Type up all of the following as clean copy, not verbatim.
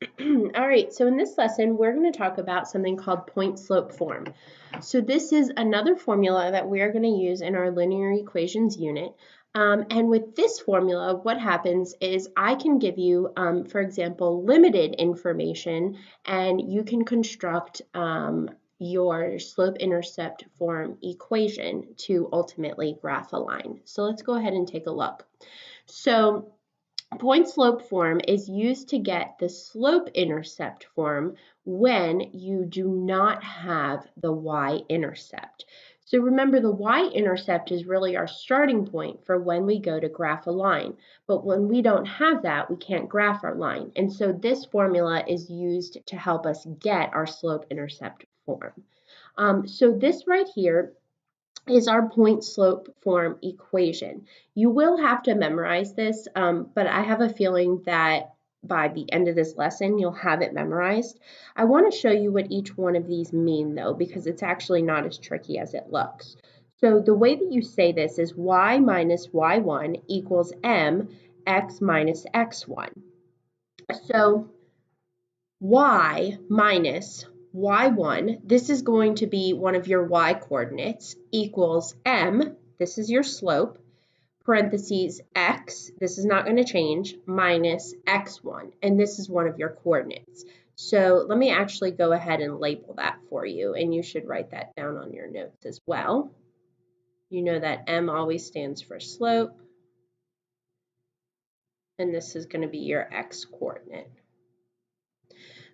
All right, so in this lesson, we're going to talk about something called point-slope form. So this is another formula that we're going to use in our linear equations unit. And with this formula, what happens is I can give you, for example, limited information, and you can construct your slope-intercept form equation to ultimately graph a line. So let's go ahead and take a look. So point-slope form is used to get the slope-intercept form when you do not have the y-intercept. So remember, the y-intercept is really our starting point for when we go to graph a line. But when we don't have that, we can't graph our line. And so this formula is used to help us get our slope-intercept form. So this right here is our point slope form equation. You will have to memorize this, but I have a feeling that by the end of this lesson, you'll have it memorized. I want to show you what each one of these mean, though, because it's actually not as tricky as it looks. So the way that you say this is y minus y1 equals mx minus x1. So y minus y1, this is going to be one of your y coordinates, equals m, this is your slope, parentheses x, this is not going to change, minus x1, and this is one of your coordinates. So let me actually go ahead and label that for you, and you should write that down on your notes as well. You know that m always stands for slope, and this is going to be your x coordinate.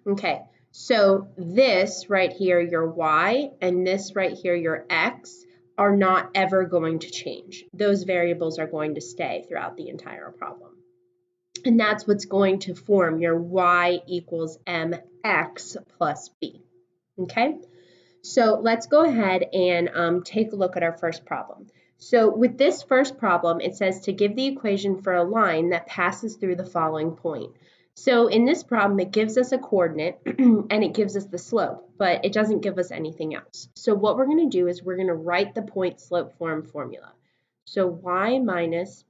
Okay, so this right here, your y, and this right here, your x, are not ever going to change. Those variables are going to stay throughout the entire problem. And that's what's going to form your y equals mx plus b. Okay, so let's go ahead and take a look at our first problem. So with this first problem, it says to give the equation for a line that passes through the following point. So in this problem, it gives us a coordinate and it gives us the slope, but it doesn't give us anything else. So what we're going to do is we're going to write the point slope form formula. So y minus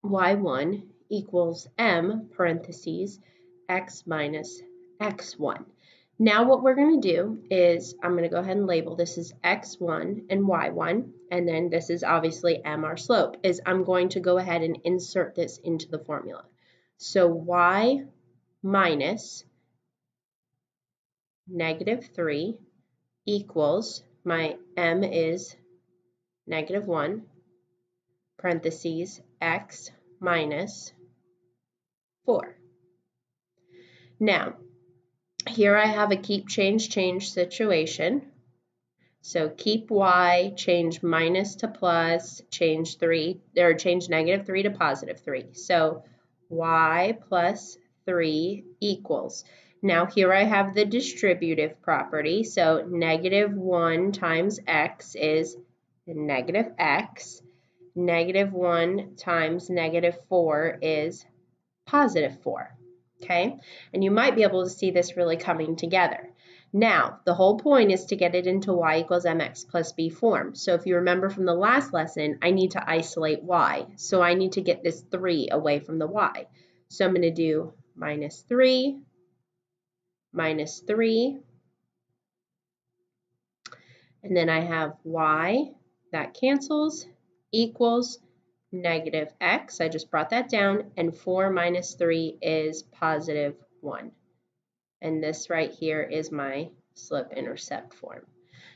y1 equals m, parentheses, x minus x1. Now what we're going to do is I'm going to go ahead and label this as x1 and y1, and then this is obviously m, our slope, is I'm going to go ahead and insert this into the formula. So y minus negative 3 equals, my m is negative 1, parentheses, x minus 4. Now, here I have a keep, change situation. So keep y, change minus to plus, change 3, or change negative 3 to positive 3. So y plus 3 equals. Now here I have the distributive property. So negative 1 times x is negative x. Negative 1 times negative 4 is positive 4. Okay, and you might be able to see this really coming together. Now, the whole point is to get it into y equals mx plus b form. So if you remember from the last lesson, I need to isolate y. So I need to get this 3 away from the y. So I'm going to do minus 3, and then I have y, that cancels, equals negative x, I just brought that down, and 4 minus 3 is positive 1. And this right here is my slope-intercept form.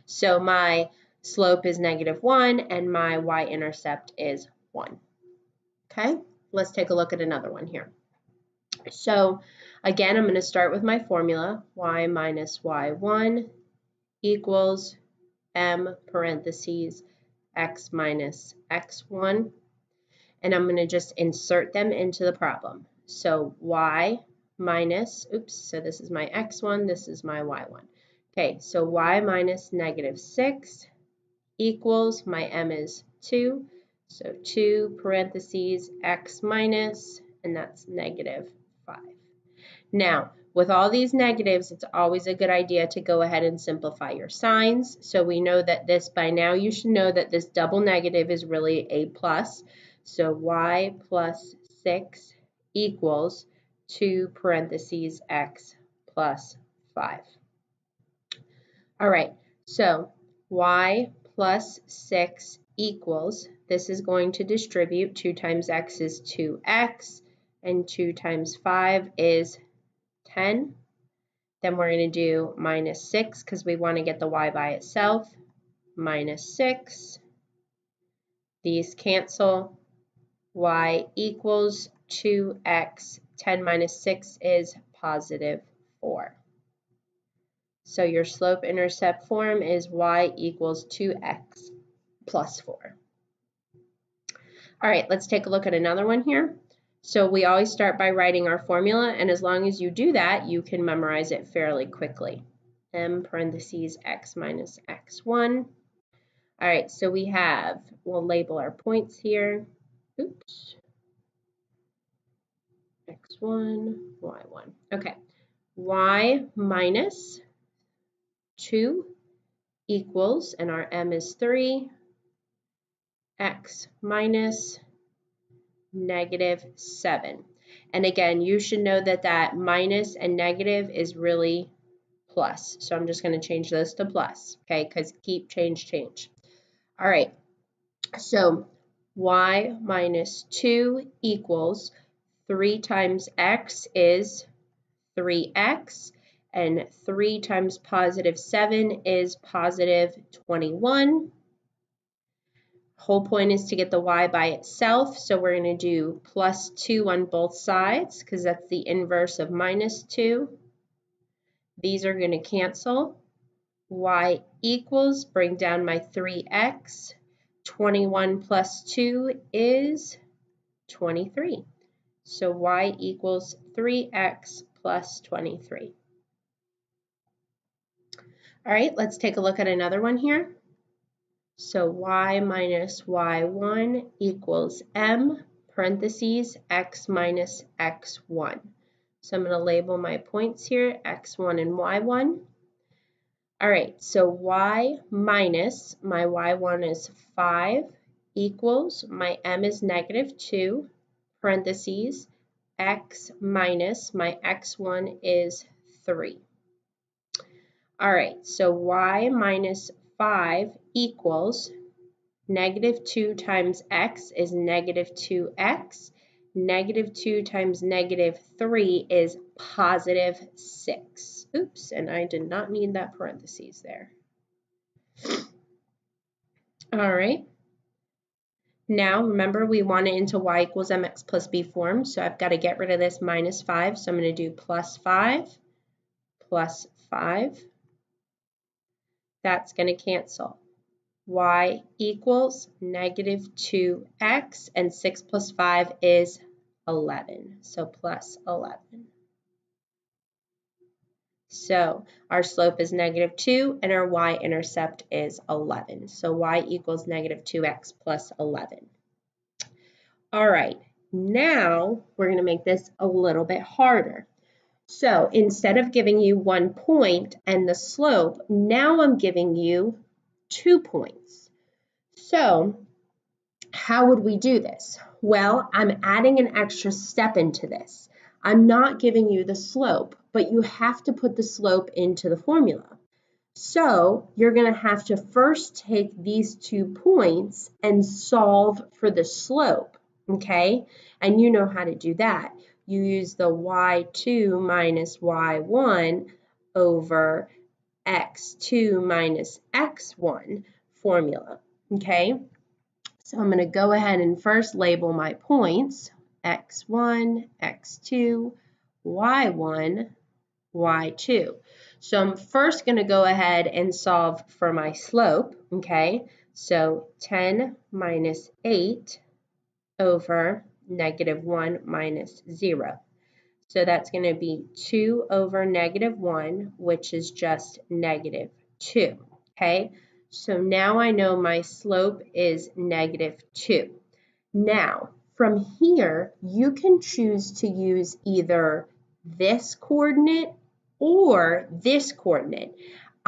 So my slope is negative 1 and my y-intercept is 1. Okay, let's take a look at another one here. So again, I'm going to start with my formula, y minus y1 equals m parentheses x minus x1. And I'm going to just insert them into the problem. So y minus, so this is my x1, this is my y1. Okay, so y minus negative 6 equals, my m is 2, so 2 parentheses x minus, and that's negative 5. Now, with all these negatives, it's always a good idea to go ahead and simplify your signs. So we know that this, by now you should know that this double negative is really a plus. So y plus 6 equals 2 parentheses x plus 5. All right, so y plus 6 equals, this is going to distribute, 2 times x is 2x, and 2 times 5 is 10. Then we're going to do minus 6 because we want to get the y by itself, minus 6. These cancel, y equals 2x, 10 minus 6 is positive 4. So your slope-intercept form is y equals 2x plus 4. All right, let's take a look at another one here. So we always start by writing our formula, and as long as you do that, you can memorize it fairly quickly. M parentheses x minus x1. All right, so we have, we'll label our points here. Oops. x1, y1. Okay, y minus 2 equals, and our m is 3, x minus negative 7. And again, you should know that that minus and negative is really plus. So I'm just going to change those to plus, okay, because keep, change. All right, so y minus 2 equals 3 times x is 3x, and 3 times positive 7 is positive 21. Whole point is to get the y by itself, so we're going to do plus 2 on both sides because that's the inverse of minus 2. These are going to cancel. Y equals, bring down my 3x, 21 plus 2 is 23. So y equals 3x plus 23. All right, let's take a look at another one here. So y minus y1 equals m parentheses x minus x1. So I'm going to label my points here, x1 and y1. All right, so y minus, my y1 is 5, equals, my m is negative 2, parentheses, x minus, my x1 is 3. All right, so y minus 5 equals, negative 2 times x is negative 2x. Negative 2 times negative 3 is positive 6. Oops, and I did not need that parentheses there. All right. Now, remember, we want it into y equals mx plus b form, so I've got to get rid of this minus 5, so I'm going to do plus 5, plus 5. That's going to cancel. Y equals negative 2x, and 6 plus 5 is 11, so plus 11. So our slope is negative 2, and our y-intercept is 11. So y equals negative 2x plus 11. All right, now we're going to make this a little bit harder. So instead of giving you 1 point and the slope, now I'm giving you 2 points. So how would we do this? Well, I'm adding an extra step into this. I'm not giving you the slope, but you have to put the slope into the formula. So you're going to have to first take these 2 points and solve for the slope, okay? And you know how to do that. You use the y2 minus y1 over x2 minus x1 formula, okay? So I'm going to go ahead and first label my points, x1, x2, y1, y2. So I'm first going to go ahead and solve for my slope, okay? So 10 minus 8 over negative 1 minus 0. So that's going to be 2 over negative 1, which is just negative 2, okay? So now I know my slope is negative 2. Now, from here, you can choose to use either this coordinate or this coordinate.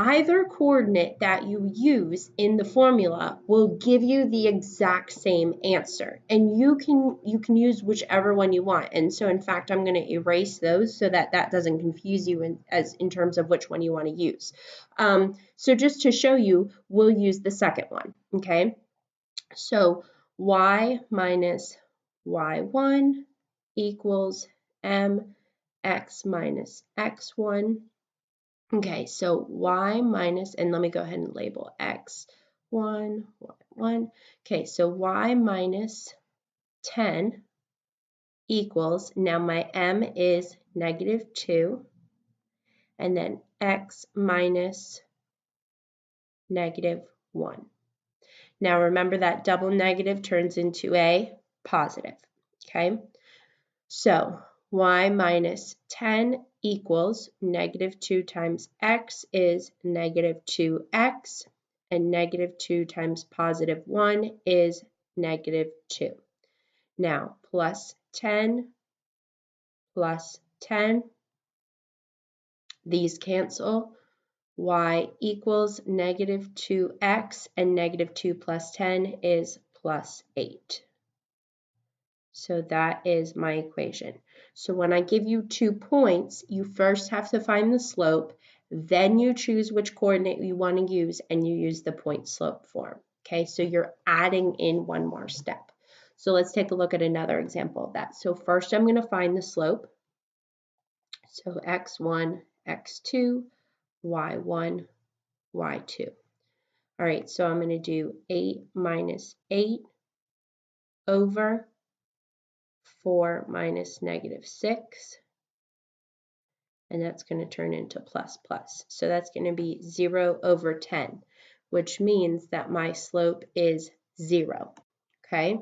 either coordinate that you use in the formula will give you the exact same answer, and you can use whichever one you want. And so in fact, I'm going to erase those so that that doesn't confuse you in terms of which one you want to use. So just to show you, we'll use the second one. Okay, so y minus y1 equals mx minus x1. Okay, so y minus, and let me go ahead and label x1, y1. Okay, so y minus 10 equals, now my m is -2, and then x minus -1. Now remember that double negative turns into a positive, okay? So y minus 10 equals -2 times x is -2x, and -2 times +1 is -2. Now plus 10 plus 10, these cancel. Y equals -2x, and -2 plus 10 is +8. So that is my equation. So when I give you 2 points, you first have to find the slope, then you choose which coordinate you want to use, and you use the point slope form. Okay, so you're adding in one more step. So let's take a look at another example of that. So first I'm going to find the slope. So x1, x2, y1, y2. All right, so I'm going to do 8 minus 8 over 4 minus -6, and that's going to turn into plus plus. So that's going to be 0 over 10, which means that my slope is 0. Okay,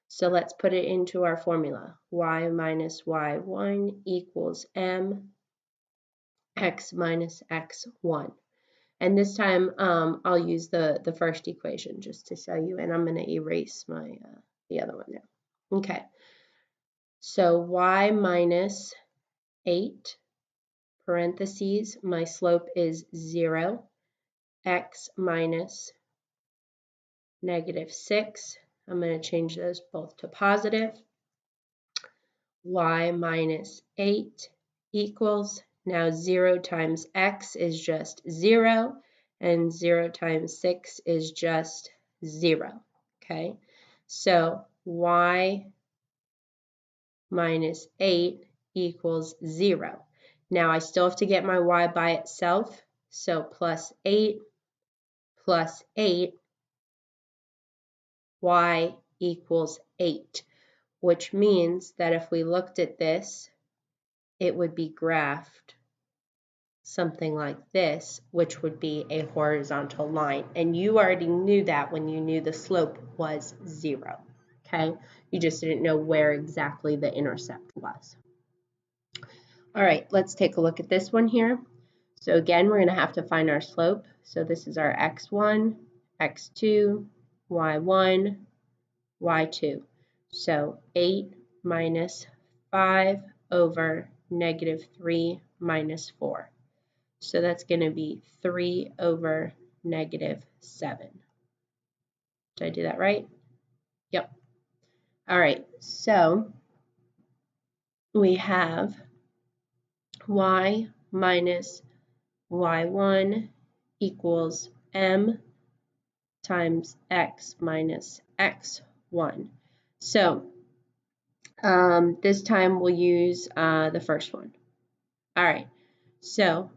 so let's put it into our formula. Y minus y1 equals m x minus x1. And this time I'll use the first equation just to show you, and I'm going to erase my the other one now. Okay, so y minus 8, parentheses, my slope is 0, x minus -6, I'm going to change those both to positive, y minus 8 equals, now 0 times x is just 0, and 0 times 6 is just 0, okay? So y minus 8 equals 0. Now I still have to get my y by itself, so plus 8 plus 8, y equals 8, which means that if we looked at this, it would be graphed something like this, which would be a horizontal line. And you already knew that when you knew the slope was 0, okay? You just didn't know where exactly the intercept was. All right, let's take a look at this one here. So again, we're going to have to find our slope. So this is our x1, x2, y1, y2. So 8 minus 5 over -3 minus 4. So that's going to be 3 over -7. Did I do that right? Yep. All right, so we have y minus y1 equals m times x minus x1. So this time we'll use the first one. All right, so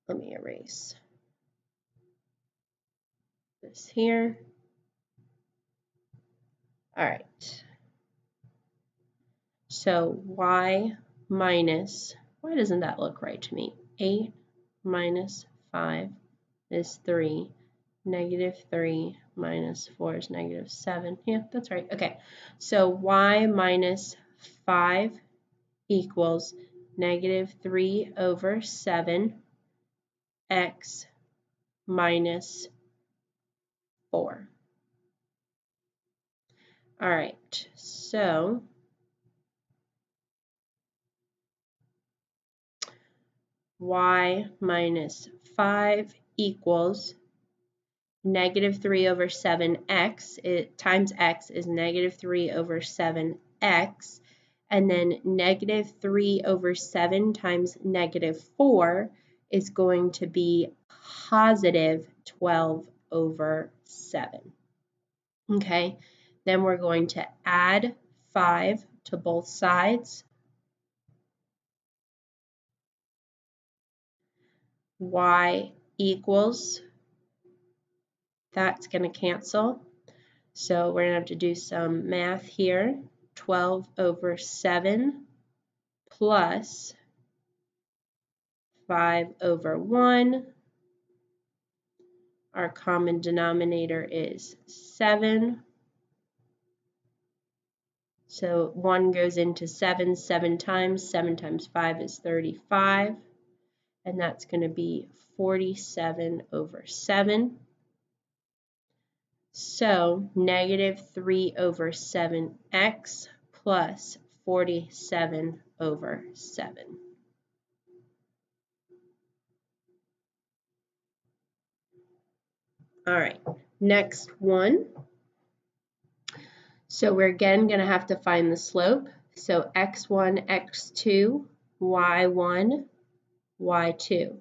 let me erase this here. All right, so y minus, why doesn't that look right to me? 8 minus 5 is 3. -3 minus 4 is -7. Yeah, that's right. Okay, so y minus 5 equals -3 over 7 x minus 4. All right, so y minus 5 equals negative 3 over 7x, times x is negative 3 over 7x, and then negative 3 over 7 times negative 4 is going to be positive 12 over 7. Okay, then we're going to add 5 to both sides. Y equals, that's going to cancel. So we're going to have to do some math here. 12 over 7 plus 5 over 1. Our common denominator is 7. So 1 goes into 7 times. 7 times 5 is 35. And that's going to be 47 over 7. So negative 3 over 7x plus 47 over 7. All right, next one. So we're again going to have to find the slope. So x1, x2, y1, y2.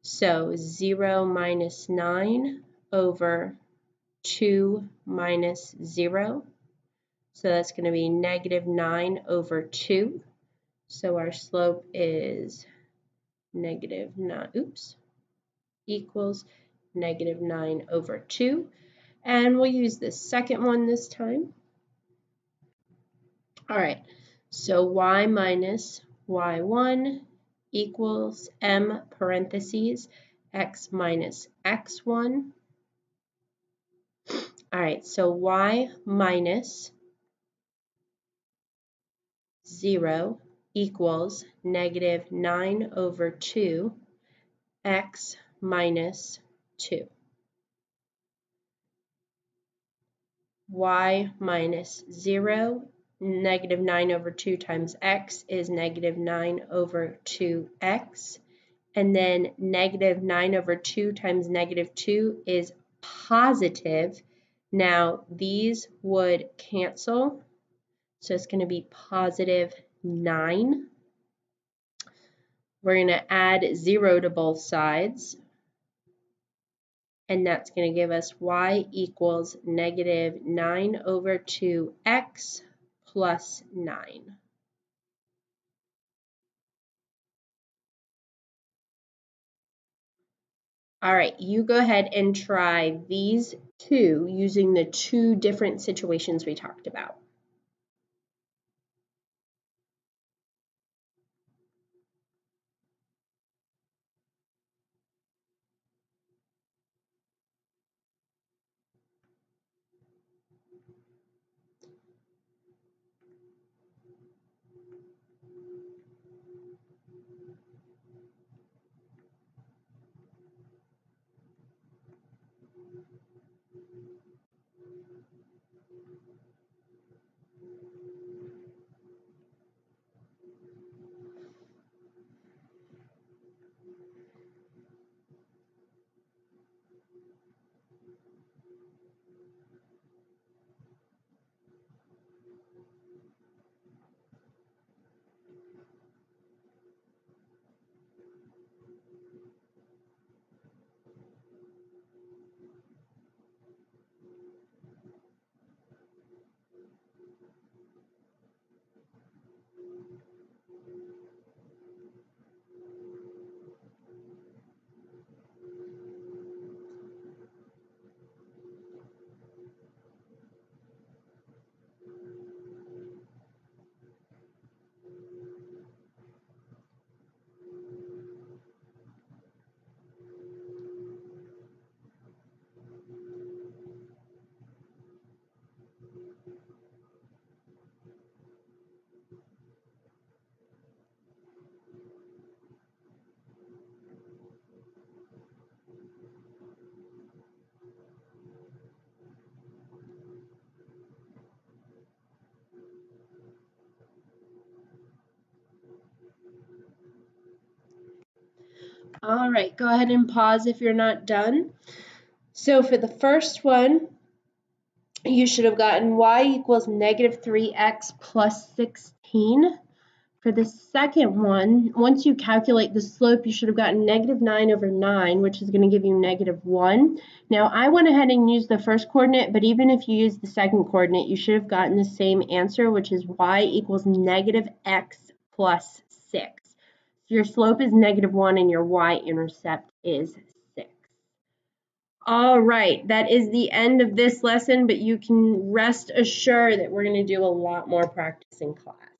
So 0 minus 9 over 2 minus 0. So that's going to be negative 9 over 2. So our slope is negative 9, equals negative 9 over 2. And we'll use the second one this time. All right, so y minus y1 equals m parentheses x minus x1. All right, so y minus 0 equals negative 9 over 2 x minus 2. Y minus 0, negative 9 over 2 times x is negative 9 over 2x. And then negative 9 over 2 times negative 2 is positive. Now these would cancel, so it's going to be positive 9. We're going to add 0 to both sides. And that's going to give us y equals negative 9 over 2x plus 9. All right, you go ahead and try these two using the two different situations we talked about. All right, go ahead and pause if you're not done. So for the first one, you should have gotten y equals negative 3x plus 16. For the second one, once you calculate the slope, you should have gotten negative 9 over 9, which is going to give you negative 1. Now, I went ahead and used the first coordinate, but even if you use the second coordinate, you should have gotten the same answer, which is y equals negative x plus 6. So your slope is negative 1 and your y-intercept is 6. All right, that is the end of this lesson, but you can rest assured that we're going to do a lot more practice in class.